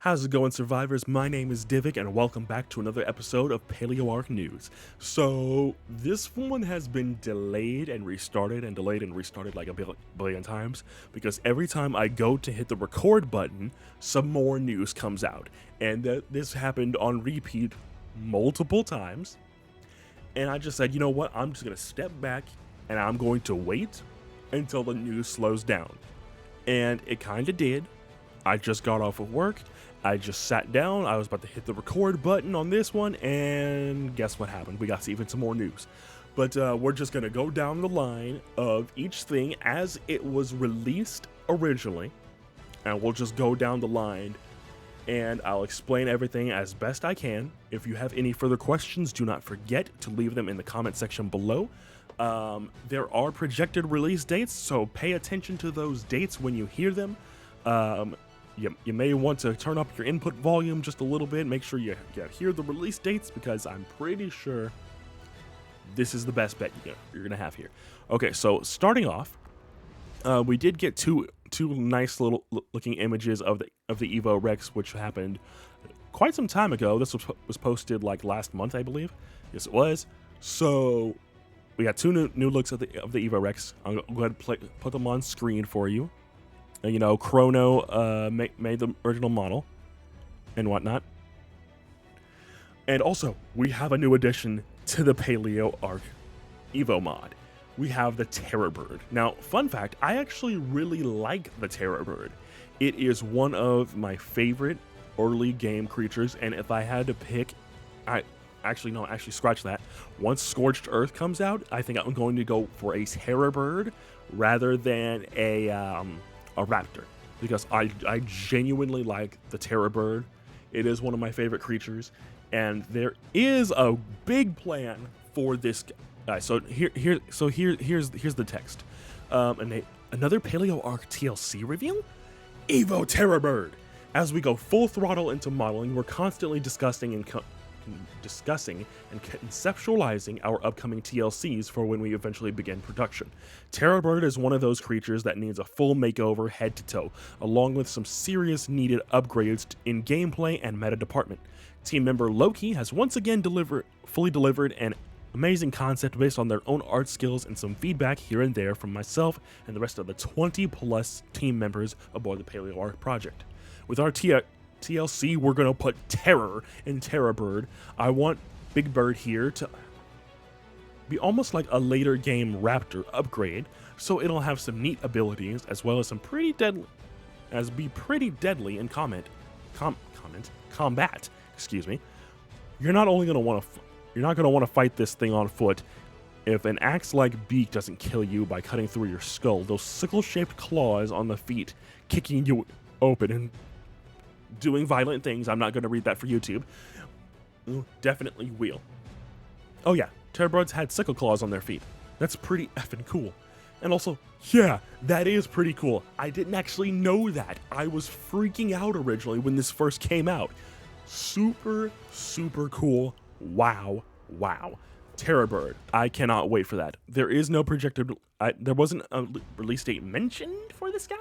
How's it going, survivors? My name is Divik, and welcome back to another episode of Paleo Ark News. So, this one has been delayed and restarted and delayed and restarted like a billion times, because every time I go to hit the record button, some more news comes out. And this happened on repeat multiple times. And I just said, you know what? I'm just going to step back and I'm going to wait until the news slows down. And it kind of did. I just got off of work. I just sat down. I was about to hit the record button on this one, and guess what happened? We got even some more news. But we're just going to go down the line of each thing as it was released originally, and we'll just go down the line, and I'll explain everything as best I can. If you have any further questions, do not forget to leave them in the comment section below. There are projected release dates, so pay attention to those dates when you hear them. You may want to turn up your input volume just a little bit. Make sure you hear the release dates, because I'm pretty sure this is the best bet you're gonna have here. Okay, so starting off, we did get two nice little looking images of the Evo Rex, which happened quite some time ago. This was posted like last month, I believe. Yes, it was. So we got two new looks of the Evo Rex. I'm gonna go ahead and put them on screen for you. You know, Chrono made the original model and whatnot. And also, we have a new addition to the Paleo Ark Evo mod. We have the Terror Bird. Now, fun fact, I actually really like the Terror Bird. It is one of my favorite early game creatures, and if I had to pick, actually scratch that. Once Scorched Earth comes out, I think I'm going to go for a Terror Bird rather than a raptor, because I genuinely like the Terror Bird. It is one of my favorite creatures, and there is a big plan for this guy. So here's the text. Another Paleo Ark TLC reveal? Evo Terror Bird. As we go full throttle into modeling, we're constantly discussing and conceptualizing our upcoming TLCs for when we eventually begin production. Terror Bird is one of those creatures that needs a full makeover head to toe, along with some serious needed upgrades in gameplay and meta department. Team member Loki has once again fully delivered an amazing concept based on their own art skills and some feedback here and there from myself and the rest of the 20 plus team members aboard the Paleo Ark project. With our TLC, we're gonna put terror in Terror Bird. I want Big Bird here to be almost like a later game Raptor upgrade, so it'll have some neat abilities as well as some pretty deadly in combat. Excuse me. You're not gonna want to fight this thing on foot. If an axe-like beak doesn't kill you by cutting through your skull, those sickle-shaped claws on the feet kicking you open and doing violent things, I'm not going to read that for YouTube, definitely will. Oh yeah, Terror Birds had sickle claws on their feet. That's pretty effing cool. And also, yeah, that is pretty cool. I didn't actually know that. I was freaking out originally when this first came out. Super, super cool. Wow. Terror Bird. I cannot wait for that. There is no projected, there wasn't a release date mentioned for this guy.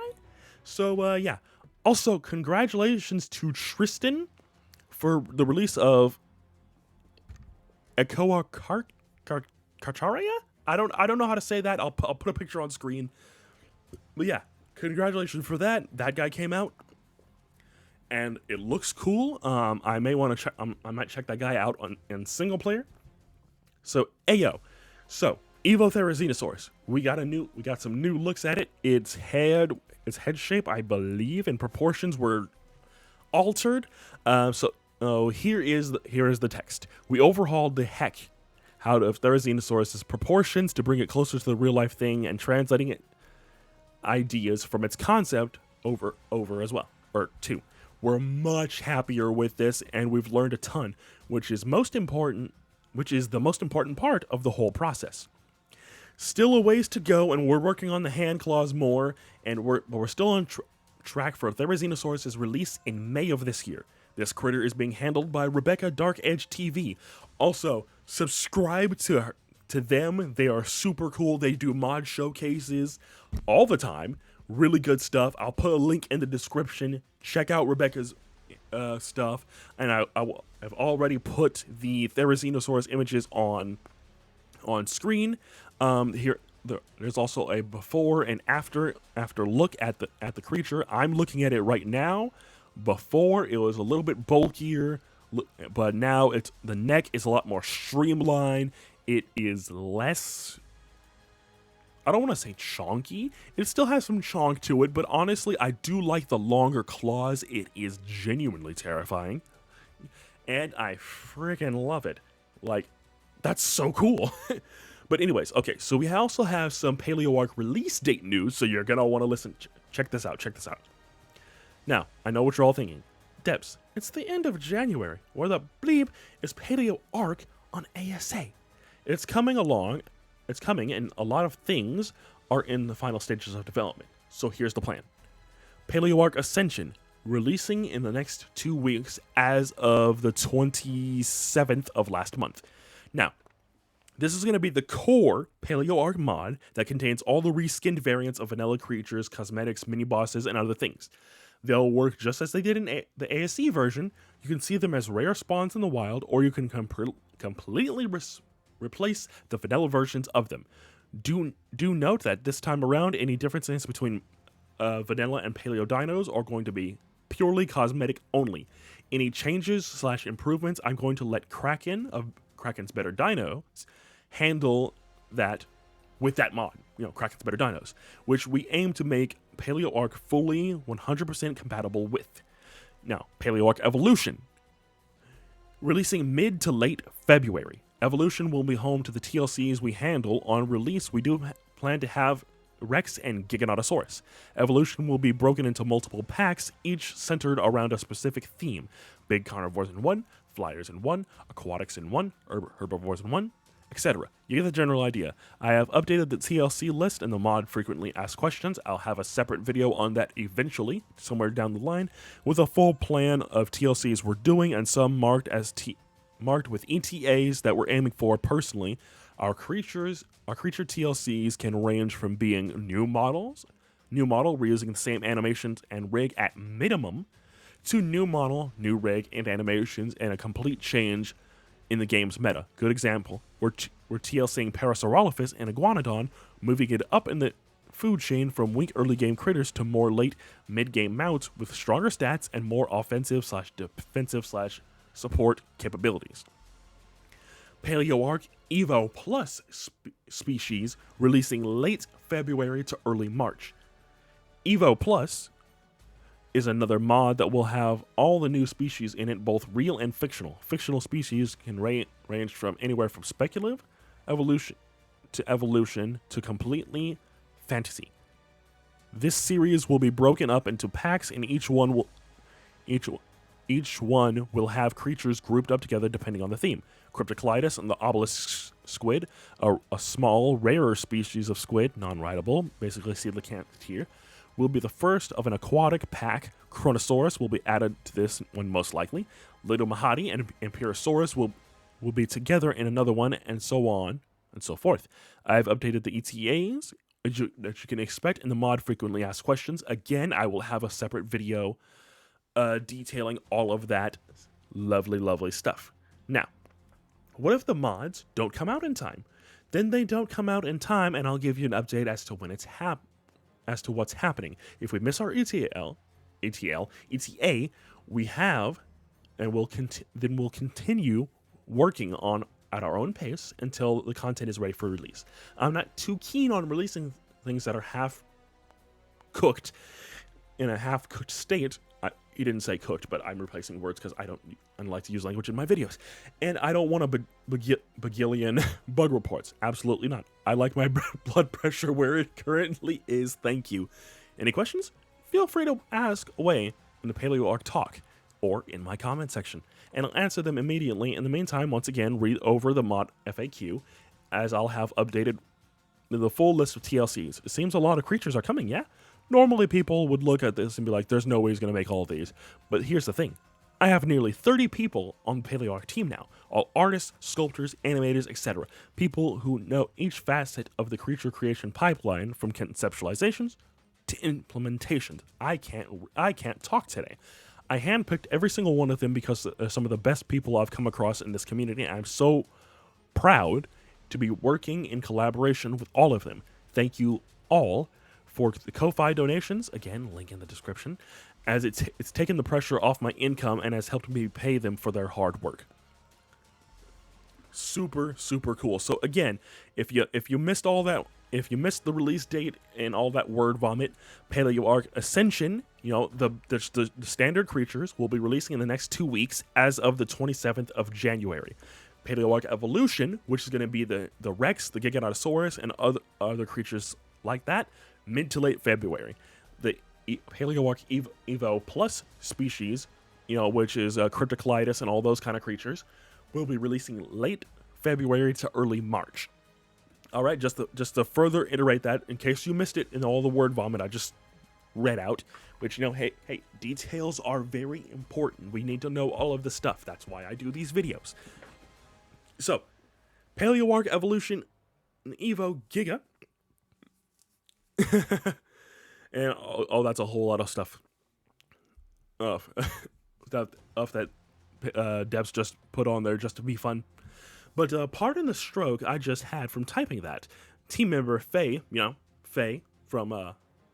So, yeah. Also, congratulations to Tristan for the release of Ekoa Kartaria? I don't know how to say that. I'll put a picture on screen. But yeah, congratulations for that. That guy came out, and it looks cool. I may want to check. I might check that guy out in single player. So ayo. So Evo Therizinosaurus. We got some new looks at it. Its head shape, I believe, and proportions were altered. Here is the text. We overhauled the heck out of Therizinosaurus' proportions to bring it closer to the real life thing and translating it ideas from its concept over as well. We're much happier with this, and we've learned a ton, which is the most important part of the whole process. Still a ways to go, and we're working on the hand claws more, and we're still on track for Therizinosaurus' release in May of this year. This critter is being handled by Rebecca Dark Edge TV. Also, subscribe to them. They are super cool. They do mod showcases all the time. Really good stuff. I'll put a link in the description. Check out Rebecca's stuff, and I've already put the Therizinosaurus images on screen. There's also a before and after look at the creature. I'm looking at it right now. Before, it was a little bit bulkier, but now the neck is a lot more streamlined. It is less, I don't want to say chonky. It still has some chonk to it, but honestly, I do like the longer claws. It is genuinely terrifying, and I freaking love it. Like, that's so cool. But anyways, okay, so we also have some Paleo Ark release date news, so you're gonna want to listen. Check this out, check this out. Now, I know what you're all thinking. Debs, it's the end of January. Where the bleep is Paleo Ark on ASA? It's coming along, and a lot of things are in the final stages of development. So here's the plan. Paleo Ark Ascension, releasing in the next 2 weeks as of the 27th of last month. Now, this is going to be the core Paleo Ark mod that contains all the reskinned variants of vanilla creatures, cosmetics, mini-bosses, and other things. They'll work just as they did in the ASE version. You can see them as rare spawns in the wild, or you can completely replace the vanilla versions of them. Do note that this time around, any differences between vanilla and paleo dinos are going to be purely cosmetic only. Any changes / improvements, I'm going to let Kraken of Kraken's Better Dinos handle that with that mod, Kraken's Better Dinos, which we aim to make Paleo Ark fully 100% compatible with. Now, Paleo Ark Evolution, releasing mid to late February. Evolution will be home to the TLCs we handle. On release, we do plan to have Rex and Giganotosaurus. Evolution will be broken into multiple packs, each centered around a specific theme. Big carnivores in one, flyers in one, aquatics in one, herbivores in one, etc. You get the general idea. I have updated the TLC list and the mod frequently asked questions. I'll have a separate video on that eventually, somewhere down the line, with a full plan of TLCs we're doing and some marked with ETAs that we're aiming for personally. Our creature TLCs can range from being new model, reusing the same animations and rig at minimum, to new model, new rig and animations, and a complete change in the game's meta. Good example, we're TLCing Parasaurolophus and Iguanodon, moving it up in the food chain from weak early game critters to more late mid-game mounts with stronger stats and more offensive / defensive / support capabilities. Paleo Ark Evo Plus species, releasing late February to early March. Evo Plus is another mod that will have all the new species in it, both real and fictional. Fictional species can range from anywhere from speculative evolution to completely fantasy. This series will be broken up into packs, and each one will have creatures grouped up together depending on the theme. Cryptocolidus and the obelisk squid, a small, rarer species of squid, non-rideable, basically coelacanth here, will be the first of an aquatic pack. Chronosaurus will be added to this one most likely. Little Mahadi and Empyrosaurus will be together in another one, and so on and so forth. I've updated the ETAs that you can expect in the mod frequently asked questions. Again, I will have a separate video detailing all of that lovely stuff. Now, what if the mods don't come out in time? Then they don't come out in time, and I'll give you an update as to when it's as to what's happening. If we miss our ETA, we have, and we'll continue working on at our own pace until the content is ready for release. I'm not too keen on releasing things that are half cooked in a half cooked state. He didn't say cooked, but I'm replacing words because I don't like to use language in my videos. And I don't want a bagillion bug reports. Absolutely not. I like my blood pressure where it currently is. Thank you. Any questions? Feel free to ask away in the Paleo Ark talk or in my comment section, and I'll answer them immediately. In the meantime, once again, read over the mod FAQ, as I'll have updated the full list of TLCs. It seems a lot of creatures are coming, yeah? Normally people would look at this and be like, there's no way he's going to make all of these. But here's the thing. I have nearly 30 people on the Paleo Ark team now. All artists, sculptors, animators, etc. People who know each facet of the creature creation pipeline, from conceptualizations to implementations. I can't talk today. I handpicked every single one of them because they're some of the best people I've come across in this community. And I'm so proud to be working in collaboration with all of them. Thank you all for the Ko-Fi donations. Again, link in the description, as it's taken the pressure off my income and has helped me pay them for their hard work. Super, super cool. So again, if you missed all that, if you missed the release date and all that word vomit, Paleo Ark Ascension, you know, the standard creatures will be releasing in the next 2 weeks as of the 27th of January. Paleo Ark Evolution, which is going to be the Rex, the Giganotosaurus, and other creatures like that, mid to late February. The Paleo Ark Evo Plus species, you know, which is Cryptocolytus and all those kind of creatures, will be releasing late February to early March. All right, just to further iterate that, in case you missed it in all the word vomit I just read out, which, you know, hey, details are very important. We need to know all of the stuff. That's why I do these videos. So, Paleo Ark Evolution Evo Giga. And that's a whole lot of stuff. That Debs just put on there just to be fun. But pardon the stroke I just had from typing that. Team member Faye, you know, Faye from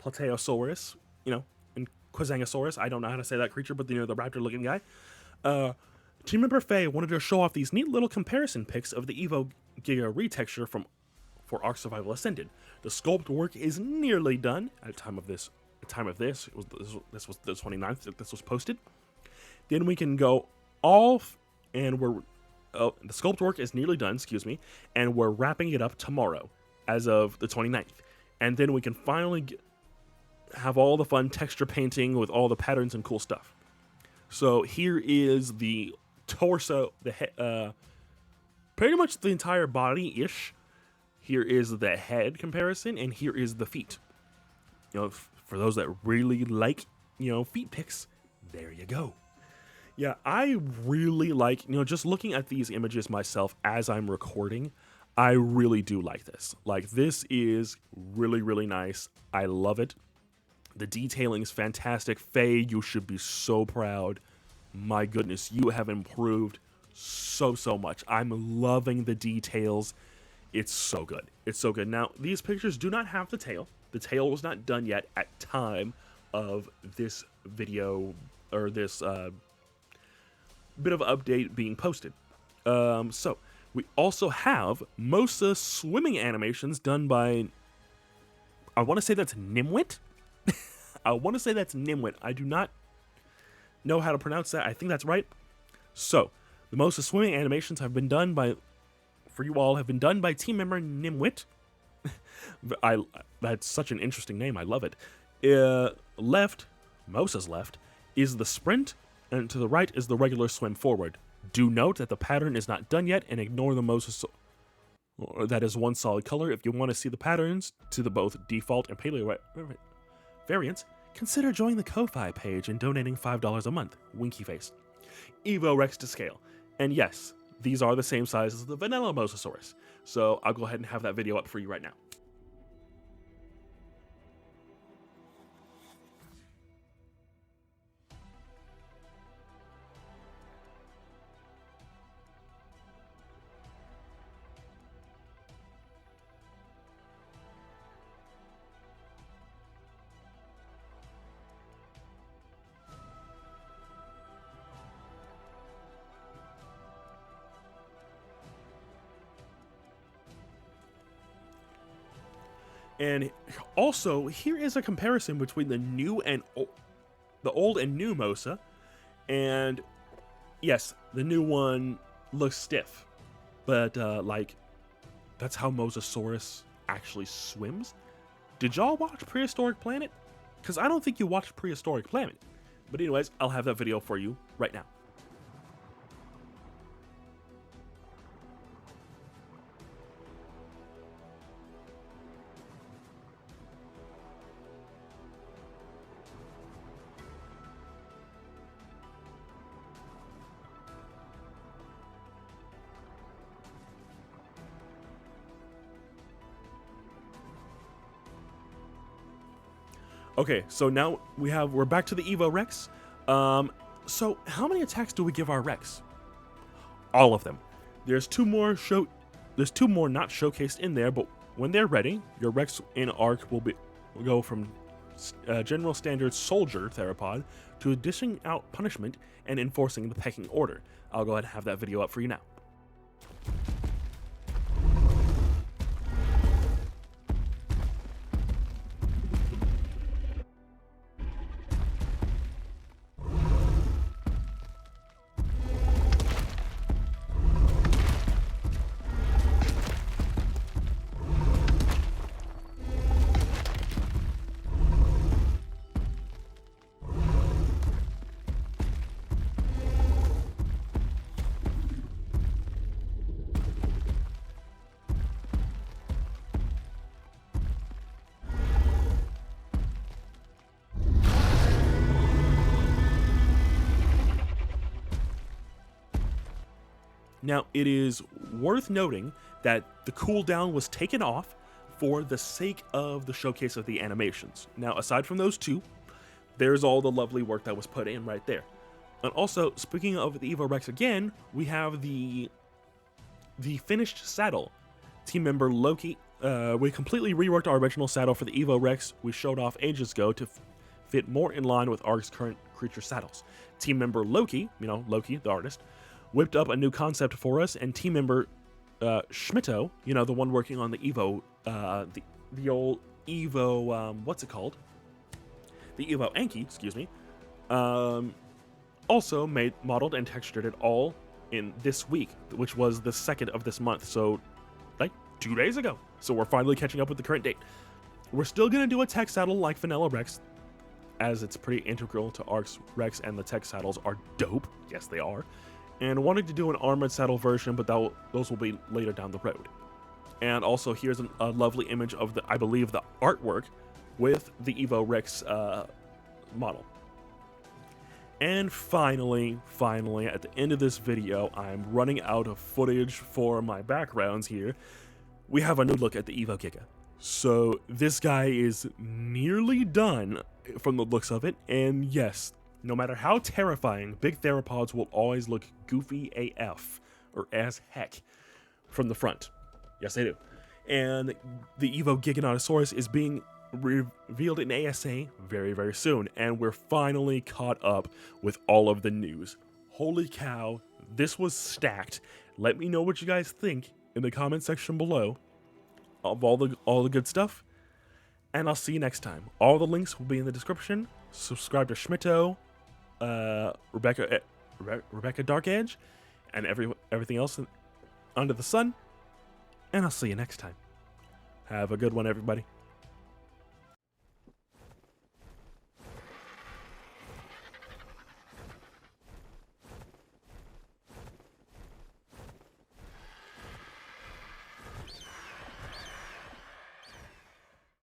Plateosaurus, you know, and Quizangosaurus. I don't know how to say that creature, but you know, the raptor-looking guy. Team member Faye wanted to show off these neat little comparison pics of the Evo Giga retexture for Ark Survival Ascended. The sculpt work is nearly done at the time of this. This was the 29th that this was posted. Then we can go off, and the sculpt work is nearly done, and we're wrapping it up tomorrow as of the 29th. And then we can finally have all the fun texture painting with all the patterns and cool stuff. So here is the torso, pretty much the entire body-ish. Here is the head comparison, and here is the feet. You know, for those that really like, you know, feet pics, there you go. Yeah, I really like, you know, just looking at these images myself as I'm recording, I really do like this. Like, this is really, really nice. I love it. The detailing is fantastic. Faye, you should be so proud. My goodness, you have improved so much. I'm loving the details. It's so good. It's so good. Now, these pictures do not have the tail. The tail was not done yet at time of this video, or this bit of update being posted. So, we also have Mosa swimming animations done by, I want to say that's Nimwit? I do not know how to pronounce that. I think that's right. So, the Mosa swimming animations have been done by, for you all, have been done by team member Nimwit. That's such an interesting name. I love it. Mosa's left, is the sprint, and to the right is the regular swim forward. Do note that the pattern is not done yet, and ignore the Mosa. That is one solid color. If you want to see the patterns to the both default and paleo variants, consider joining the Ko-Fi page and donating $5 a month. Winky face. Evo Rex to scale. And yes, these are the same size as the vanilla Mosasaurus. So I'll go ahead and have that video up for you right now. And also, here is a comparison between the new and the old and new Mosa. And yes, the new one looks stiff, but like, that's how Mosasaurus actually swims. Did y'all watch Prehistoric Planet? Because I don't think you watched Prehistoric Planet. But anyways, I'll have that video for you right now. Okay, so now we're back to the Evo Rex. So how many attacks do we give our Rex? All of them. There's two more not showcased in there, but when they're ready, your Rex in Ark will go from general standard soldier theropod to dishing out punishment and enforcing the pecking order. I'll go ahead and have that video up for you now. Now, it is worth noting that the cooldown was taken off for the sake of the showcase of the animations. Now, aside from those two, there's all the lovely work that was put in right there. And also, speaking of the Evo Rex again, we have the finished saddle. Team member Loki, we completely reworked our original saddle for the Evo Rex we showed off ages ago to fit more in line with Ark's current creature saddles. Team member Loki, Loki, the artist, whipped up a new concept for us, and team member Schmitto, the one working on the Evo, the old Evo, what's it called? The Evo Anki, excuse me, also modeled and textured it all in this week, which was the 2nd of this month, so like 2 days ago. So we're finally catching up with the current date. We're still going to do a tech saddle like Vanilla Rex, as it's pretty integral to Ark's Rex, and the tech saddles are dope. Yes, they are. And wanted to do an armored saddle version, but those will be later down the road. And also, here's a lovely image of I believe the artwork with the Evo Rex model. And finally, at the end of this video, I'm running out of footage for my backgrounds here. We have a new look at the Evo Giga. So this guy is nearly done from the looks of it, and yes, no matter how terrifying, big theropods will always look goofy AF, or as heck, from the front. Yes, they do. And the Evo Giganotosaurus is being revealed in ASA very, very soon, and we're finally caught up with all of the news. Holy cow, this was stacked. Let me know what you guys think in the comment section below of all the good stuff, and I'll see you next time. All the links will be in the description. Subscribe to Schmitto, Rebecca Dark Edge, and everything else under the sun, and I'll see you next time. Have a good one, everybody.